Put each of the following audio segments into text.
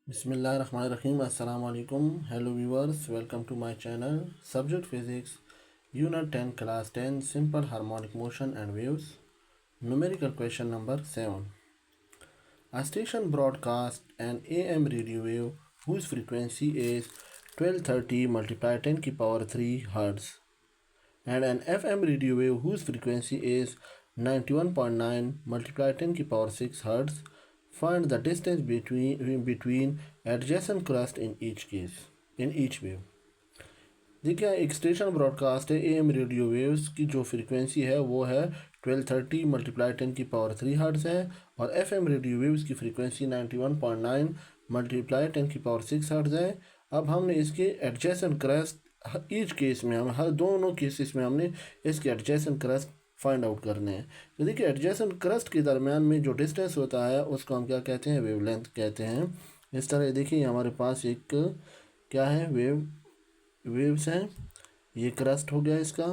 Bismillahirrahmanirrahim. Assalamu alaikum. Hello viewers. Welcome to my channel. Subject Physics. Unit 10 Class 10 Simple Harmonic Motion and Waves. Numerical question number 7. A station broadcasts an AM radio wave whose frequency is 1230 multiplied 10 की power 3 Hz and an FM radio wave whose frequency is 91.9 multiplied 10 की power 6 Hz. Find the distance between adjacent crust in each wave. देखिए एक station broadcast है am radio waves की जो frequency है वो है 1230 मल्टीप्लाई 10 की पावर 3 हर्ट्ज़ है और एफएम रेडियो वेव्स की फ्रीक्वेंसी 91.9 मल्टीप्लाई 10 की पावर 6 हर्ट्ज़ है। अब हमने इसके एडजेसेंट क्रस्ट ईच केस में हम हर दोनों केसेस में हमने इसके एडजेसेंट क्रस्ट फाइंड आउट करने हैं। तो देखिए एडजेसेंट क्रस्ट के दरमियान में जो डिस्टेंस होता है उसको हम क्या कहते हैं, वेवलेंथ कहते हैं। इस तरह देखिए हमारे पास एक क्या है, वेव्स हैं। ये क्रस्ट हो गया इसका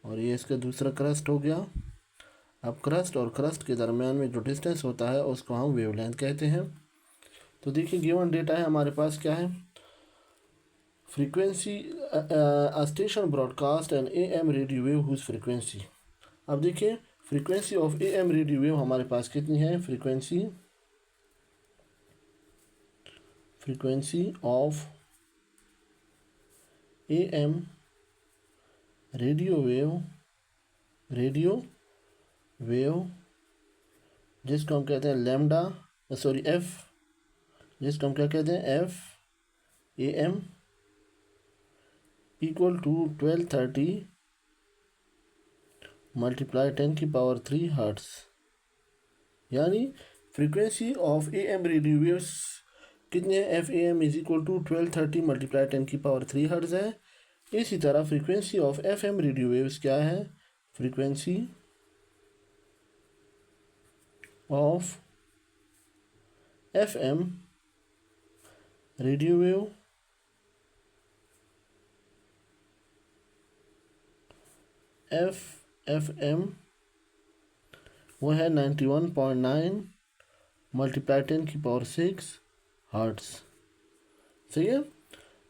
और ये इसका दूसरा क्रस्ट हो गया। अब क्रस्ट और क्रस्ट के दरमियान में जो डिस्टेंस होता है उसको हम वेवलेंथ कहते हैं। तो देखिए गिवन डेटा है हमारे पास क्या है, frequency station broadcast and AM radio wave whose frequency. अब देखिए frequency of AM radio wave हमारे पास कितनी है, frequency of AM radio wave जिसको हम कहते हैं लैम्डा एफ, जिसको हम क्या कहते हैं F AM equal to 1230 multiply 10 की पावर 3 हर्ट्स। यानी frequency of AM radio waves कितने हैं, F AM is equal to 1230 multiply 10 की पावर 3 हर्ट्स है। इसी तरह frequency of FM radio waves क्या है, frequency of FM radio wave FM वो है 91.9 मल्टीप्लाई 10 की पावर 6 हर्ट्स। सही है।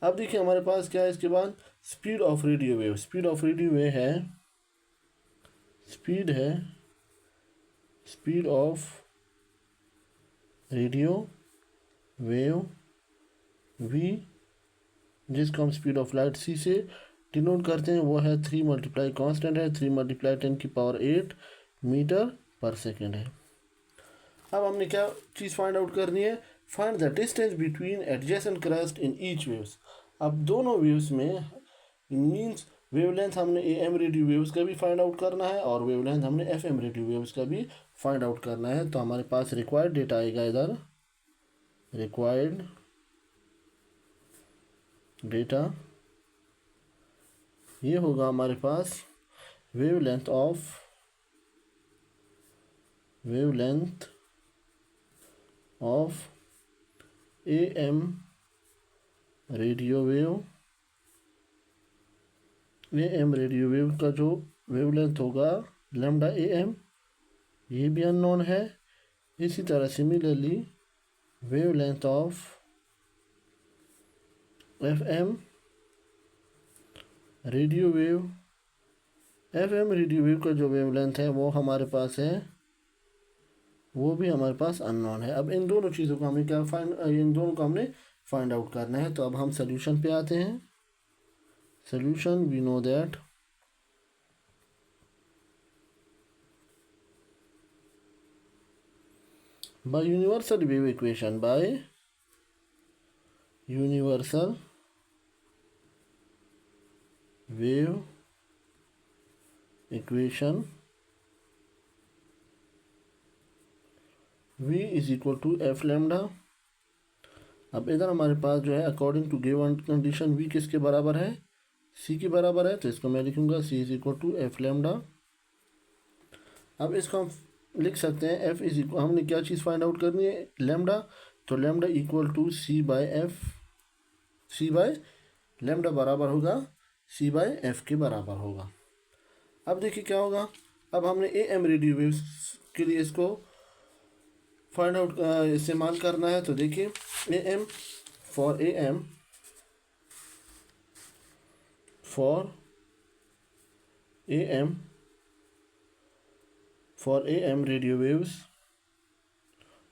अब देखिए हमारे पास क्या है इसके बाद, speed of radio wave. Speed of radio wave है speed of radio wave V, जिसको हम स्पीड ऑफ लाइट सी से डिनोट करते हैं, वो है 3 मल्टीप्लाई कांस्टेंट है 3 मल्टीप्लाई 10 की पावर 8 मीटर पर सेकेंड है। अब हमने क्या चीज़ फाइंड आउट करनी है, find the distance between adjacent crust in each waves. अब दोनों वेव्स में मीन्स वेवलेंथ हमने एएम रेडियो वेव्स का भी फाइंड आउट करना है और वेवलेंथ हमने एफएम रेडियो वेव्स का भी फाइंड आउट करना है। तो हमारे पास रिक्वायर्ड डेटा आएगा, इधर रिक्वायर्ड डेटा ये होगा हमारे पास wavelength of AM radio wave का जो वेवलेंथ होगा लैम्डा एएम, ये भी अननोन है। इसी तरह similarly wavelength of FM radio wave का जो वेवलेंथ है वो हमारे पास है, वो भी हमारे पास अननोन है। अब इन दोनों चीज़ों को हमें इन दोनों को हमने फाइंड आउट करना है। तो अब हम सोल्यूशन पे आते हैं। Solution, we know that by universal wave equation, v is equal to F lambda. अब इधर हमारे पास जो है according to given condition v किसके बराबर है, c के बराबर है। तो इसको मैं लिखूंगा c is equal to F lambda. अब इसको हम लिख सकते हैं एफ इज इक्वल, हमने क्या चीज़ फाइंड आउट करनी है, लैम्डा। तो lambda equal to C by lambda बराबर होगा सी बाय एफ के बराबर होगा। अब देखिए क्या होगा, अब हमने एएम रेडियो वेव्स के लिए इसको फाइंड आउट इस्तेमाल करना है। तो देखिए A M for A M radio waves.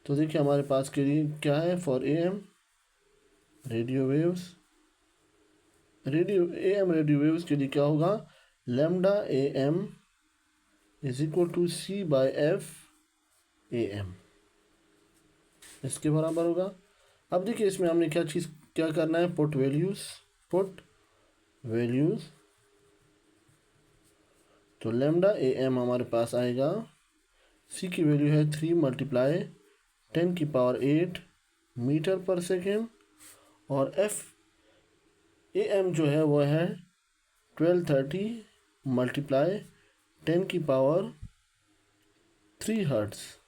तो देखिए हमारे पास के लिए क्या है, for A M radio waves, radio waves के लिए क्या होगा, lambda A M is equal to C by F A M, इसके बराबर होगा। अब देखिए इसमें हमने क्या करना है, पुट वैल्यूज। तो लैम्डा ए एम हमारे पास आएगा, सी की वैल्यू है 3 मल्टीप्लाई 10⁸ मीटर पर सेकेंड, और एफ ए एम जो है वो है 1230 मल्टीप्लाई 10⁻³ हर्ट्स।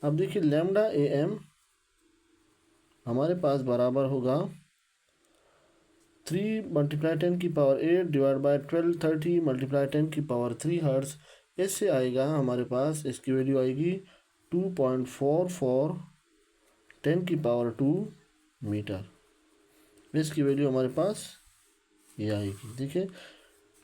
अब देखिए लैम्डा ए एम हमारे पास बराबर होगा 3 multiply 10⁸ divide by 1230 multiply 10⁻³ hertz. इससे आएगा हमारे पास, इसकी वैल्यू आएगी 2.44 10⁻² मीटर। इसकी वैल्यू हमारे पास ये आएगी। देखिए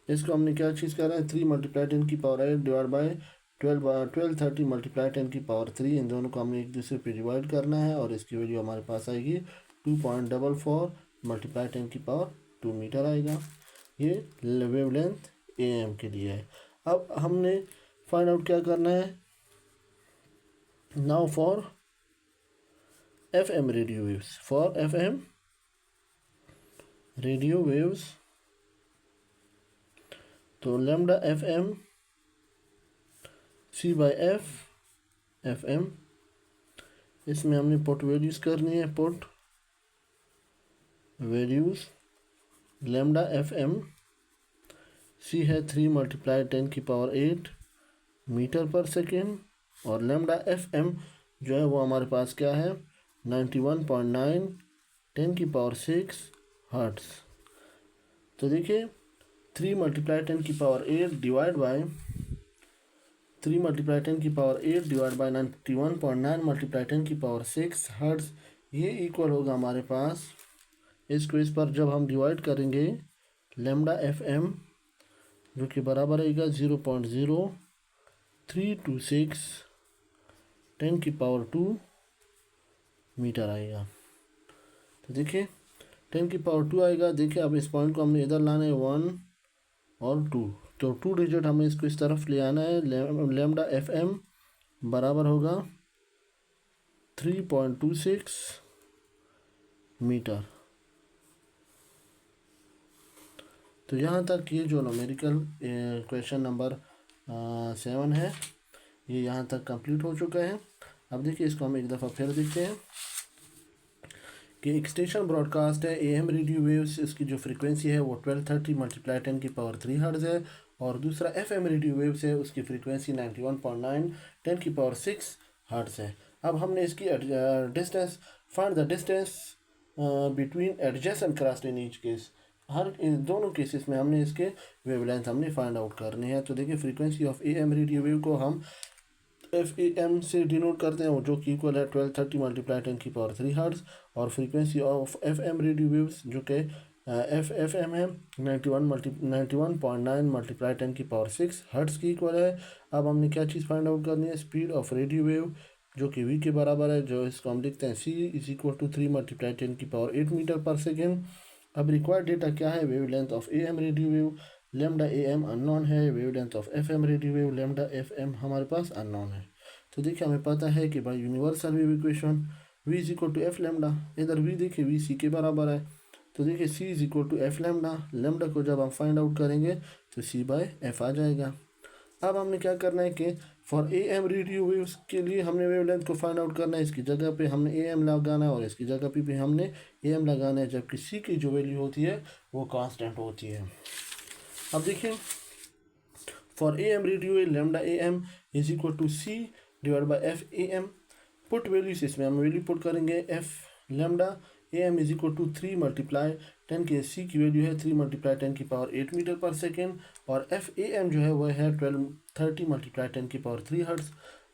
इसको हमने क्या चीज़ कर रहे हैं, 3 मल्टीप्लाई 10⁸ डिवाइड बाय 1230 मल्टीप्लाई 10⁻³ इन दोनों को हमने एक दूसरे पे डिवाइड करना है, और इसकी वैल्यू हमारे पास आएगी 2.44 मल्टीप्लाई 10⁻² मीटर आएगा। ये वेवलेंथ ए एम के लिए है। अब हमने फाइंड आउट क्या करना है, now for F M radio waves, तो lambda F M C by F M, इसमें हमने पुट वैल्यूज करनी है, put values. Lambda F M C है 3 मल्टीप्लाई 10⁸ मीटर पर सेकेंड, और लैम्डा एफ एम जो है वो हमारे पास क्या है, 91.9 10⁻6 हर्ट्स। तो देखिए 3 multiply 10⁸ divide by 91.9 multiply 10⁻6 hertz, ये इक्वल होगा हमारे पास, इसको इस पर जब हम डिवाइड करेंगे, लैम्डा एफ एम जो कि बराबर आएगा 0.0326 10⁻² मीटर आएगा। तो देखिए 10⁻² आएगा। देखिए अब इस पॉइंट को हमने इधर लाना है 1 और 2, तो 2 डिजिट हमें इसको इस तरफ ले आना है। लैम्डा एफ एम बराबर होगा 3.26 मीटर। तो यहाँ तक ये जो न्यूमेरिकल क्वेश्चन नंबर 7 है, ये यहाँ तक कंप्लीट हो चुका है। अब देखिए इसको हम एक दफ़ा फिर देखते हैं कि एक स्टेशन ब्रॉडकास्ट है ए एम रेडियो वेव्स, इसकी जो फ्रीक्वेंसी है वो 1230 मल्टीप्लाई 10⁻³ हर्ट्ज़ है, और दूसरा एफ एम रेडियो वेव्स है, उसकी फ्रीक्वेंसी 91.9 10⁻6 हर्ट्ज़ है। अब हमने इसकी distance, find the distance between adjacent crust in each case, हर इन दोनों केसेस में हमने इसके वेवलेंथ हमने फाइंड आउट करने हैं। तो देखिए frequency of A M radio wave को हम एफ ए एम से डिनोट करते हैं, जो कि इक्वल है 1230 मल्टीप्लाई 10⁻³ हर्ट्ज़, और frequency of F M radio waves जो कि एफ एम है 91.9 मल्टीप्लाई 10⁻6 हर्ट्ज़ की इक्वल है। अब हमने क्या चीज़ फाइंड आउट करनी है, स्पीड ऑफ रेडियो वेव जो कि v के बराबर है, जो इसको हम लिखते हैं c is equal to 3 multiply 10⁸ metre पर सेकेंड। अब रिक्वायर्ड डेटा क्या है, wavelength of A M radio wave, lambda A M unknown है, wavelength of F M radio wave, lambda F M हमारे पास अननोन है। तो देखिए हमें पता है कि भाई universal wave equation v is equal to F lambda, इधर v देखिए v c के बराबर है, तो देखिए c is equal to F lambda, lambda को जब हम फाइंड आउट करेंगे तो c बाय एफ आ जाएगा। अब हमने क्या करना है कि for A M radio waves के लिए हमने वेवलेंथ को फाइंड आउट करना है, इसकी जगह पे हमने ए एम लगाना है और इसकी जगह पे भी हमने ए एम लगाना है, जबकि सी की जो वैल्यू होती है वो कांस्टेंट होती है। अब देखिए for A M radio wave lambda A M is equal to C divide by F A M, put values इसमें हम वैल्यू पुट करेंगे, F lambda A M is equal to 3 multiply 10 के सी की value है 3 multiply 10⁸ metre पर second, और F A M जो है वह है 1230 मल्टीप्लाई 10⁻³ हर्ट्ज़।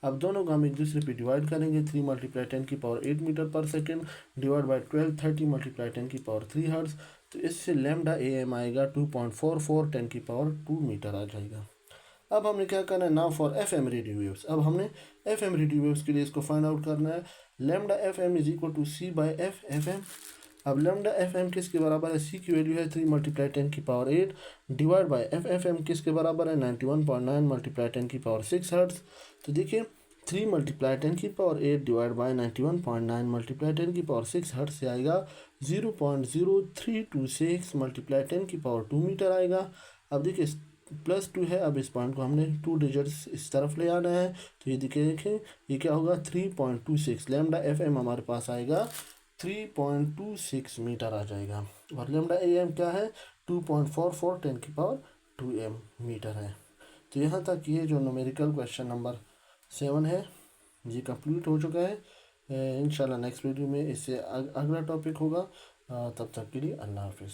अब दोनों को हम एक दूसरे पे डिवाइड करेंगे। 3 मल्टीप्लाई 10⁻8 मीटर पर second divide by 12 30 multiply 10⁻3 hertz. तो इससे लैम्डा ए एम आएगा 2.44 10⁻2 मीटर आ जाएगा। अब हमने क्या करना है, now for F M radio waves. अब हमने एफ एम रेडियो वेव्स के लिए इसको फाइंड आउट करना है। Lambda F M is equal to C by F F M. अब लैम्डा एफ एम किसके बराबर है, सी की वैल्यू है 3 multiply 10⁸ divide by F F M किसके बराबर है 91.9 मल्टीप्लाई 10⁶ हर्ट्ज। तो देखिए 3 multiply 10⁸ divide by 91.9 multiply 10⁶ hertz से आएगा 0.0326 मल्टीप्लाई 10⁻2 मीटर आएगा। अब देखिए +2 है, अब इस पॉइंट को हमने 2 डिजिट्स इस तरफ ले आना है। तो ये देखें ये क्या होगा 3.26 लैम्डा एफ एम हमारे पास आएगा 3.26 मीटर आ जाएगा। और लैम्डा ए एम क्या है 2.44 10⁻2 मीटर है। तो यहाँ तक ये जो न्यूमेरिकल क्वेश्चन नंबर 7 है ये कंप्लीट हो चुका है। इंशाल्लाह नेक्स्ट वीडियो में इससे अगला टॉपिक होगा। तब तक के लिए अल्लाह हाफिज़।